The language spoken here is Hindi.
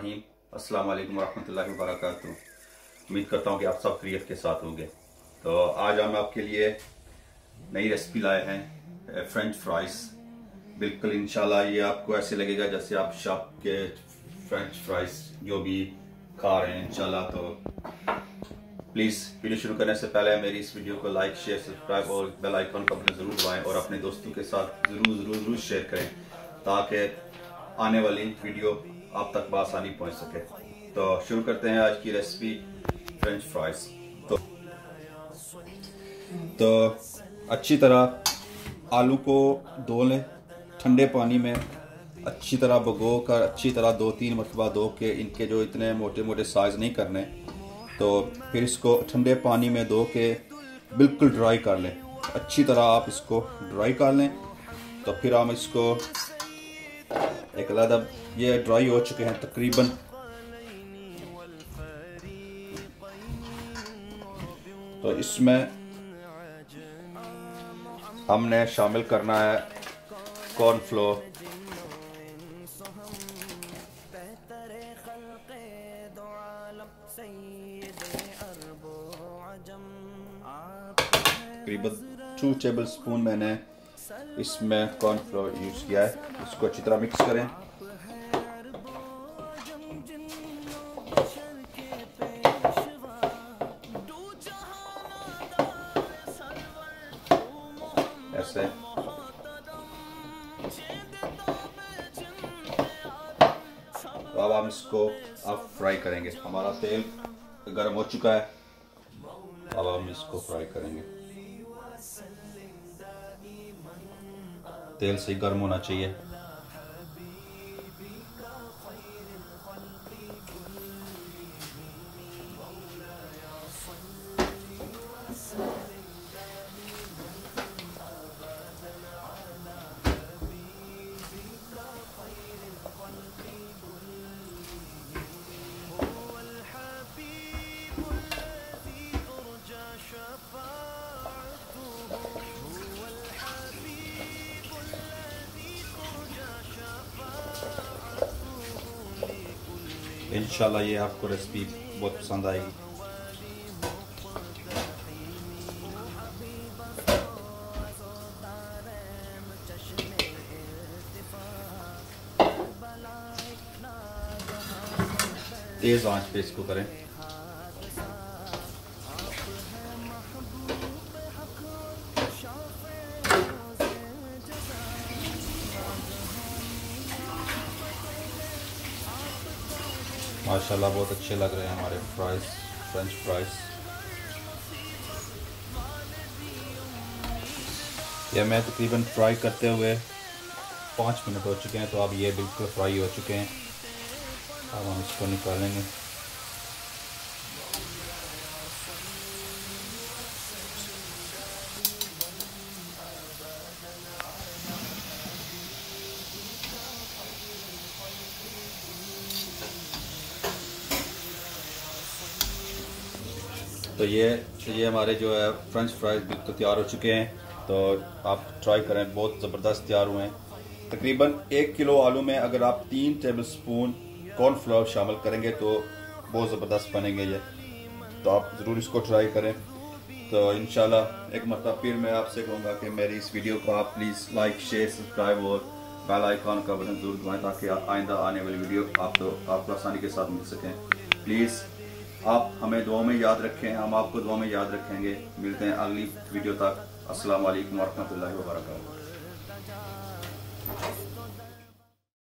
रहीम। अस्सलाम वालेकुम वरहमतुल्लाहि वबरकातुहू। उम्मीद करता हूँ कि आप सब खैरियत के साथ होंगे। तो आज हम आपके लिए नई रेसिपी लाए हैं, फ्रेंच फ्राइज। बिल्कुल इंशाल्लाह ये आपको ऐसे लगेगा जैसे आप शॉप के फ्रेंच फ्राइज जो भी खा रहे हैं इंशाल्लाह। तो प्लीज़ वीडियो शुरू करने से पहले मेरी इस वीडियो को लाइक, शेयर, सब्सक्राइब और बेल आइकन का बटन ज़रूर दबाएं और अपने दोस्तों के साथ ज़रूर शेयर करें ताकि आने वाली वीडियो आप तक बआसानी पहुंच सके। तो शुरू करते हैं आज की रेसिपी, फ्रेंच फ्राइज। तो अच्छी तरह आलू को धो लें, ठंडे पानी में अच्छी तरह भिगो कर अच्छी तरह 2-3 मरतबा धो के, इनके जो इतने मोटे मोटे साइज नहीं करने, तो फिर इसको ठंडे पानी में धो के बिल्कुल ड्राई कर लें। अच्छी तरह आप इसको ड्राई कर लें। तो फिर हम इसको एक अलग, ये ड्राई हो चुके हैं तकरीबन। तो इसमें हमने शामिल करना है कॉर्नफ्लोर, तकरीबन 2 टेबल स्पून मैंने इसमें कॉर्नफ्लोर यूज़ किया है। इसको अच्छी तरह मिक्स करें। ऐसे तो अब हम इसको फ्राई करेंगे। हमारा तेल गर्म हो चुका है, अब हम इसको फ्राई करेंगे। तेल से गर्म होना चाहिए। इंशाल्लाह ये आपको रेसिपी बहुत पसंद आएगी। तेज आंच पे इसको करें। माशाल्लाह बहुत अच्छे लग रहे हैं हमारे फ्रेंच फ्राइज। ये मैं तकरीबन फ्राई करते हुए 5 मिनट हो चुके हैं। तो अब ये बिल्कुल फ्राई हो चुके हैं। अब हम इसको निकालेंगे। तो ये हमारे जो है फ्रेंच फ्राइज बिल्कुल तैयार हो चुके हैं। तो आप ट्राई करें, बहुत ज़बरदस्त तैयार हुए हैं। तकरीबन 1 किलो आलू में अगर आप 3 टेबल स्पून कॉर्नफ्लोर शामिल करेंगे तो बहुत ज़बरदस्त बनेंगे ये। तो आप ज़रूर इसको ट्राई करें। तो इंशाल्लाह एक मरतबा फिर मैं आपसे कहूँगा कि मेरी इस वीडियो को आप प्लीज़ लाइक, शेयर, सब्सक्राइब और बेल आइकन का बटन ज़रूर दबाएँ ताकि आइंदा आने वाली वीडियो आपको आसानी के साथ मिल सकें। प्लीज़ आप हमें दुआ में याद रखें, हम आपको दुआ में याद रखेंगे। मिलते हैं अगली वीडियो तक। अस्सलाम वालेकुम वरहमतुल्लाहि वबरकातुहू।